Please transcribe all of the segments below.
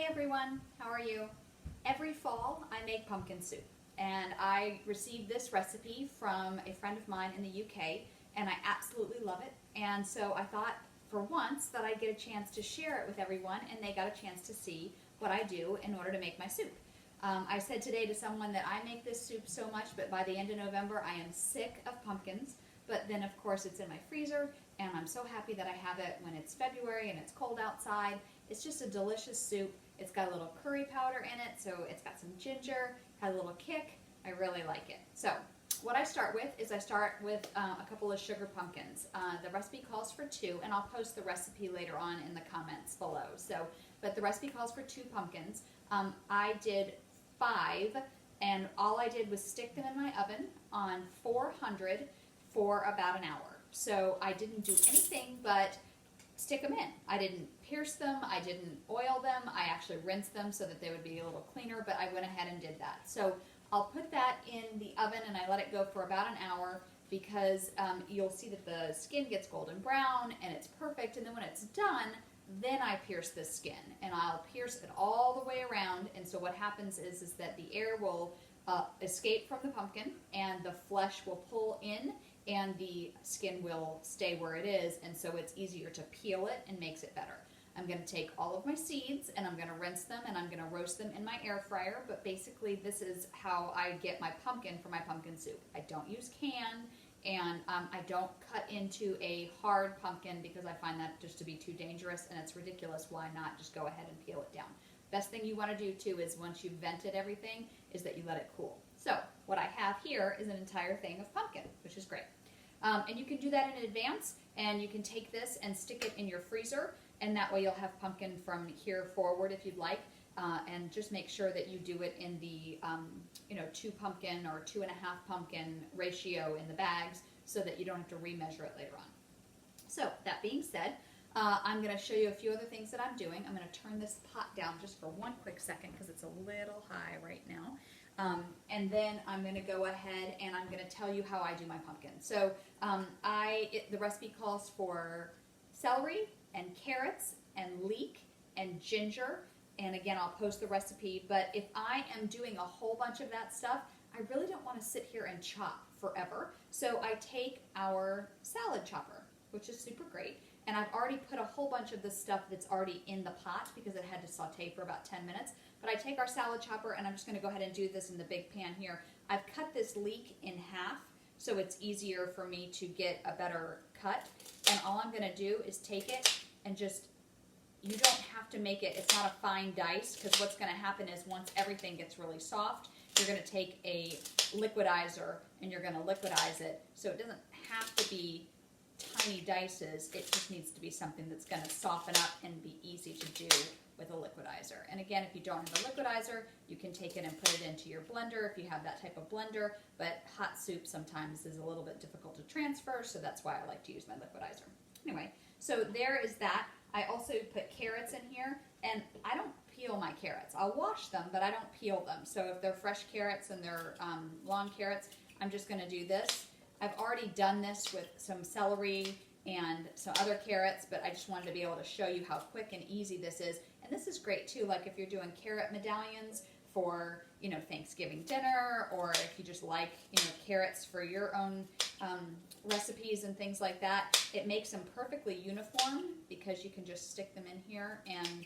everyone, how are you? Every fall I make pumpkin soup, and I received this recipe from a friend of mine in the UK, and I absolutely love it. And so I thought for once that I'd get a chance to share it with everyone, and they got a chance to see what I do in order to make my soup. I said today to someone that I make this soup so much, but by the end of November I am sick of pumpkins. But then of course it's in my freezer, and I'm so happy that I have it when it's February and it's cold outside. It's just a delicious soup. It's got a little curry powder in it, so it's got some ginger, has a little kick. I really like it. So what I start with is I start with a couple of sugar pumpkins. The recipe calls for 2, and I'll post the recipe later on in the comments below. But the recipe calls for 2 pumpkins. I did 5, and all I did was stick them in my oven on 400 for about an hour. So I didn't do anything but stick them in. I didn't pierce them, I didn't oil them, I actually rinsed them so that they would be a little cleaner, but I went ahead and did that. So I'll put that in the oven and I let it go for about an hour because you'll see that the skin gets golden brown and it's perfect, and then when it's done, then I pierce the skin, and I'll pierce it all the way around. And so what happens is that the air will escape from the pumpkin and the flesh will pull in and the skin will stay where it is, and so it's easier to peel it and makes it better. I'm going to take all of my seeds and I'm going to rinse them and I'm going to roast them in my air fryer, but basically this is how I get my pumpkin for my pumpkin soup. I don't use canned, and I don't cut into a hard pumpkin because I find that just to be too dangerous, and it's ridiculous. Why not just go ahead and peel it down? Best thing you want to do too is once you've vented everything is that you let it cool. So what I have here is an entire thing of pumpkin, which is great. And you can do that in advance, and you can take this and stick it in your freezer, and that way you'll have pumpkin from here forward if you'd like. And just make sure that you do it in the 2 pumpkin or 2.5 pumpkin ratio in the bags so that you don't have to remeasure it later on. So that being said, I'm going to show you a few other things that I'm doing. I'm going to turn this pot down just for one quick second because it's a little high right now. And then I'm going to go ahead and I'm going to tell you how I do my pumpkin. So the recipe calls for celery and carrots and leek and ginger. And again, I'll post the recipe. But if I am doing a whole bunch of that stuff, I really don't want to sit here and chop forever. So I take our salad chopper, which is super great. And I've already put a whole bunch of the stuff that's already in the pot because it had to saute for about 10 minutes. But I take our salad chopper and I'm just going to go ahead and do this in the big pan here. I've cut this leek in half so it's easier for me to get a better cut. And all I'm going to do is take it and just, you don't have to make it, it's not a fine dice, because what's going to happen is once everything gets really soft, you're going to take a liquidizer and you're going to liquidize it. So it doesn't have to be tiny dices, it just needs to be something that's going to soften up and be easy to do with a liquidizer. And again, if you don't have a liquidizer, you can take it and put it into your blender if you have that type of blender, but hot soup sometimes is a little bit difficult to transfer, so that's why I like to use my liquidizer. Anyway, so there is that. I also put carrots in here, and I don't peel my carrots. I'll wash them, but I don't peel them. So if they're fresh carrots and they're long carrots, I'm just going to do this. I've already done this with some celery and some other carrots, but I just wanted to be able to show you how quick and easy this is. And this is great too, like if you're doing carrot medallions for, Thanksgiving dinner, or if you just like, carrots for your own recipes and things like that. It makes them perfectly uniform because you can just stick them in here, and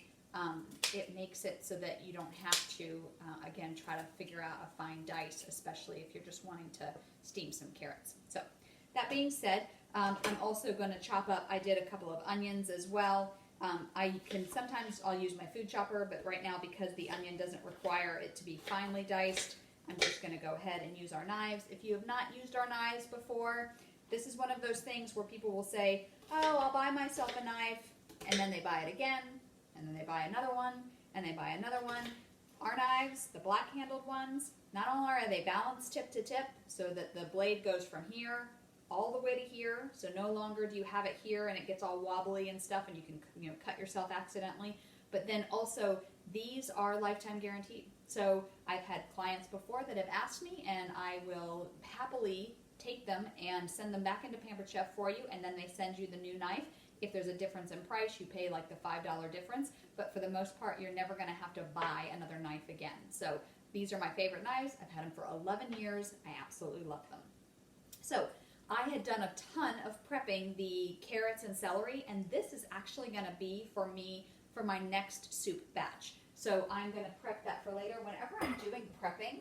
it makes it so that you don't have to, again, try to figure out a fine dice, especially if you're just wanting to steam some carrots. So that being said, I'm also going to chop up, I did a couple of onions as well. Sometimes I'll use my food chopper, but right now because the onion doesn't require it to be finely diced, I'm just going to go ahead and use our knives. If you have not used our knives before, this is one of those things where people will say, oh, I'll buy myself a knife, and then they buy it again, and then they buy another one, and they buy another one. Our knives, the black-handled ones, not only are they balanced tip to tip so that the blade goes from here all the way to here, so no longer do you have it here and it gets all wobbly and stuff and you can cut yourself accidentally, but then also these are lifetime guaranteed. So I've had clients before that have asked me, and I will happily take them and send them back into Pampered Chef for you, and then they send you the new knife. If there's a difference in price, you pay like the $5 difference, but for the most part, you're never going to have to buy another knife again. So these are my favorite knives. I've had them for 11 years. I absolutely love them. So I had done a ton of prepping the carrots and celery, and this is actually going to be for me for my next soup batch. So I'm going to prep that for later. Whenever I'm doing prepping,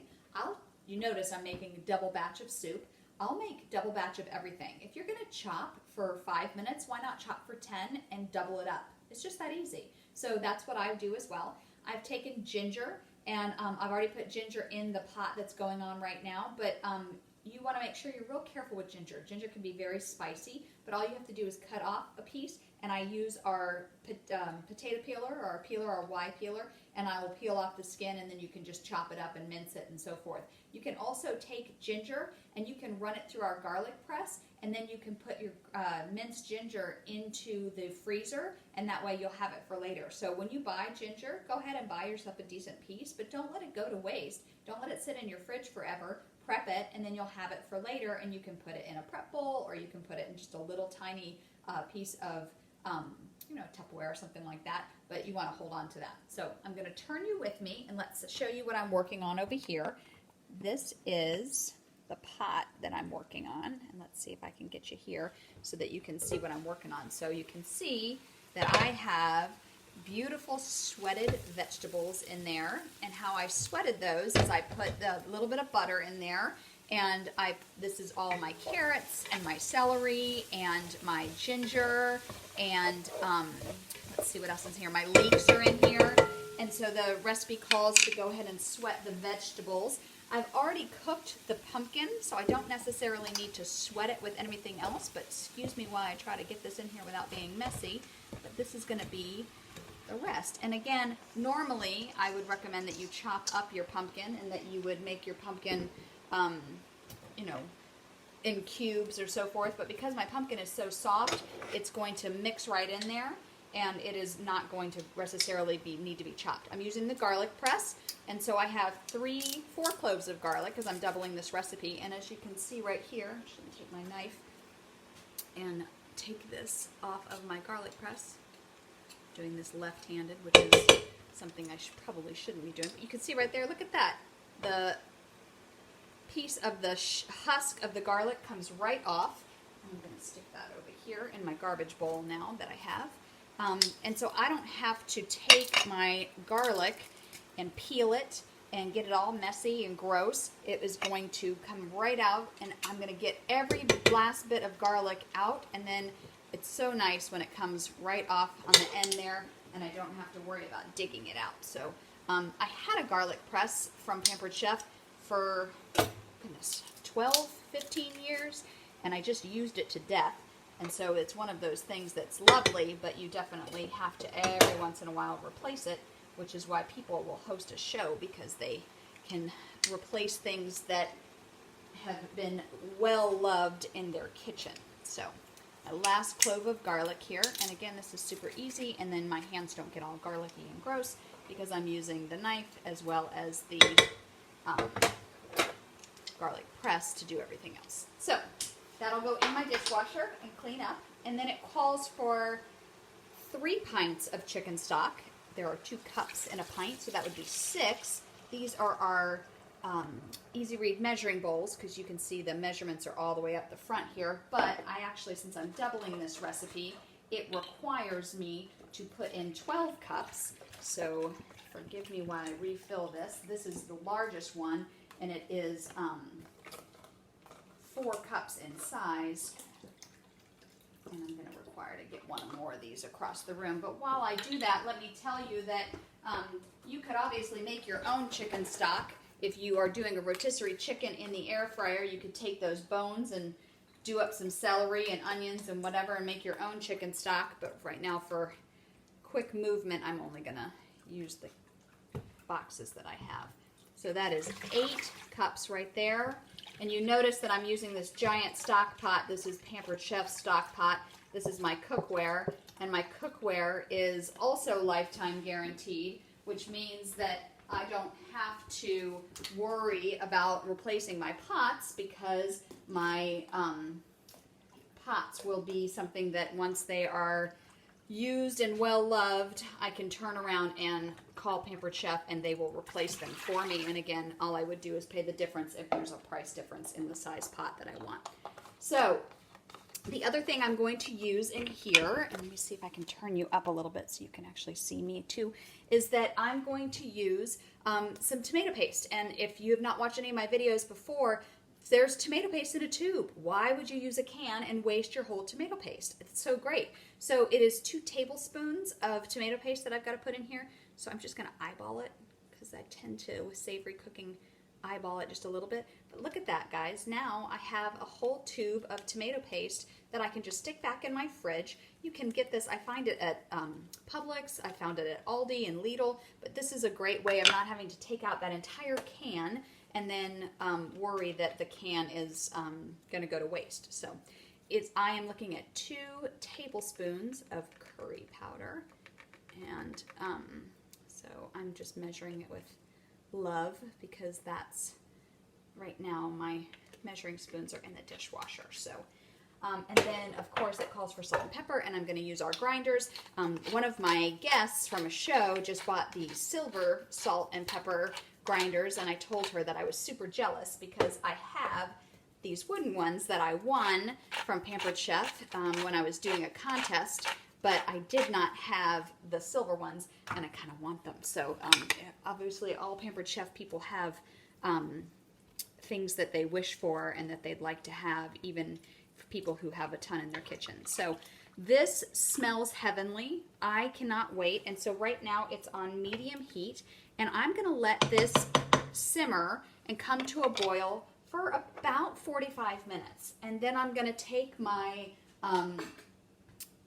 you notice I'm making a double batch of soup. I'll make double batch of everything. If you're going to chop for 5 minutes, why not chop for 10 and double it up? It's just that easy. So that's what I do as well. I've taken ginger, and I've already put ginger in the pot that's going on right now, but you want to make sure you're real careful with ginger. Ginger can be very spicy, but all you have to do is cut off a piece, and I use our potato peeler or our peeler, our Y peeler, and I will peel off the skin, and then you can just chop it up and mince it and so forth. You can also take ginger and you can run it through our garlic press, and then you can put your minced ginger into the freezer, and that way you'll have it for later. So when you buy ginger, go ahead and buy yourself a decent piece, but don't let it go to waste. Don't let it sit in your fridge forever. Prep it, and then you'll have it for later, and you can put it in a prep bowl, or you can put it in just a little tiny piece of Tupperware or something like that, but you want to hold on to that. So I'm going to turn you with me, and let's show you what I'm working on over here. This is the pot that I'm working on, and let's see if I can get you here so that you can see what I'm working on. So you can see that I have beautiful sweated vegetables in there, and how I sweated those is I put a little bit of butter in there, and this is all my carrots and my celery and my ginger, and let's see what else is here. My leeks are in here, and so the recipe calls to go ahead and sweat the vegetables. I've already cooked the pumpkin, so I don't necessarily need to sweat it with anything else, but excuse me while I try to get this in here without being messy, but this is going to be the rest. And again, normally I would recommend that you chop up your pumpkin and that you would make your pumpkin, in cubes or so forth, but because my pumpkin is so soft, it's going to mix right in there, and it is not going to necessarily need to be chopped. I'm using the garlic press, and so I have 4 cloves of garlic because I'm doubling this recipe, and as you can see right here, I'm just going to take my knife and take this off of my garlic press. Doing this left-handed, which is something I probably shouldn't be doing, but you can see right there, look at that. The piece of the husk of the garlic comes right off. I'm going to stick that over here in my garbage bowl now that I have. And so I don't have to take my garlic and peel it and get it all messy and gross. It is going to come right out, and I'm going to get every last bit of garlic out, and then it's so nice when it comes right off on the end there, and I don't have to worry about digging it out. So I had a garlic press from Pampered Chef for, goodness, 12, 15 years, and I just used it to death. And so it's one of those things that's lovely, but you definitely have to every once in a while replace it, which is why people will host a show, because they can replace things that have been well loved in their kitchen. So my last clove of garlic here, and again, this is super easy, and then my hands don't get all garlicky and gross because I'm using the knife as well as the garlic press to do everything else. So that'll go in my dishwasher and clean up, and then it calls for 3 pints of chicken stock. There are 2 cups in a pint, so that would be 6. These are our easy read measuring bowls, because you can see the measurements are all the way up the front here, but I actually, since I'm doubling this recipe, it requires me to put in 12 cups, so forgive me while I refill this. This is the largest one, and it is 4 cups in size, and I'm going to require to get one or more of these across the room. But while I do that, let me tell you that you could obviously make your own chicken stock. If you are doing a rotisserie chicken in the air fryer, you could take those bones and do up some celery and onions and whatever and make your own chicken stock. But right now, for quick movement, I'm only going to use the boxes that I have. So that is 8 cups right there. And you notice that I'm using this giant stock pot. This is Pampered Chef's stock pot. This is my cookware. And my cookware is also lifetime guaranteed, which means that I don't have to worry about replacing my pots, because my pots will be something that once they are used and well loved, I can turn around and call Pampered Chef and they will replace them for me. And again, all I would do is pay the difference if there's a price difference in the size pot that I want. So the other thing I'm going to use in here, and let me see if I can turn you up a little bit so you can actually see me too, is that I'm going to use some tomato paste. And if you have not watched any of my videos before, there's tomato paste in a tube. Why would you use a can and waste your whole tomato paste? It's so great. So it is 2 tablespoons of tomato paste that I've got to put in here. So I'm just going to eyeball it because I tend to, with savory cooking, eyeball it just a little bit. But look at that, guys. Now I have a whole tube of tomato paste that I can just stick back in my fridge. You can get this, I find it at Publix, I found it at Aldi and Lidl, but this is a great way of not having to take out that entire can and then worry that the can is going to go to waste. So I am looking at 2 tablespoons of curry powder, and so I'm just measuring it with love because that's, right now my measuring spoons are in the dishwasher. So and then of course it calls for salt and pepper, and I'm going to use our grinders. One of my guests from a show just bought the silver salt and pepper grinders, and I told her that I was super jealous because I have these wooden ones that I won from Pampered Chef when I was doing a contest, but I did not have the silver ones, and I kind of want them. So obviously all Pampered Chef people have things that they wish for and that they'd like to have, even for people who have a ton in their kitchen. So this smells heavenly. I cannot wait. And so right now it's on medium heat, and I'm going to let this simmer and come to a boil for about 45 minutes. And then I'm going to take my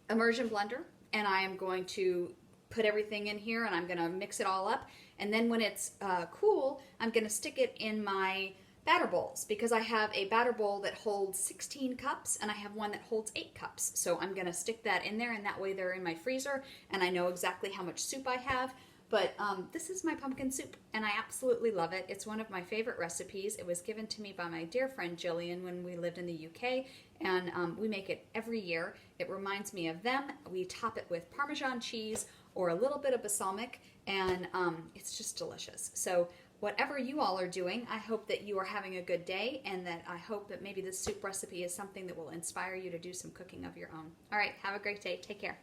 immersion blender, and I am going to put everything in here, and I'm going to mix it all up. And then when it's cool, I'm going to stick it in my batter bowls, because I have a batter bowl that holds 16 cups and I have one that holds 8 cups. So I'm going to stick that in there, and that way they're in my freezer and I know exactly how much soup I have. But this is my pumpkin soup, and I absolutely love it. It's one of my favorite recipes. It was given to me by my dear friend Jillian when we lived in the UK, and we make it every year. It reminds me of them. We top it with Parmesan cheese or a little bit of balsamic, and it's just delicious. So whatever you all are doing, I hope that you are having a good day, and that I hope that maybe this soup recipe is something that will inspire you to do some cooking of your own. All right, have a great day. Take care.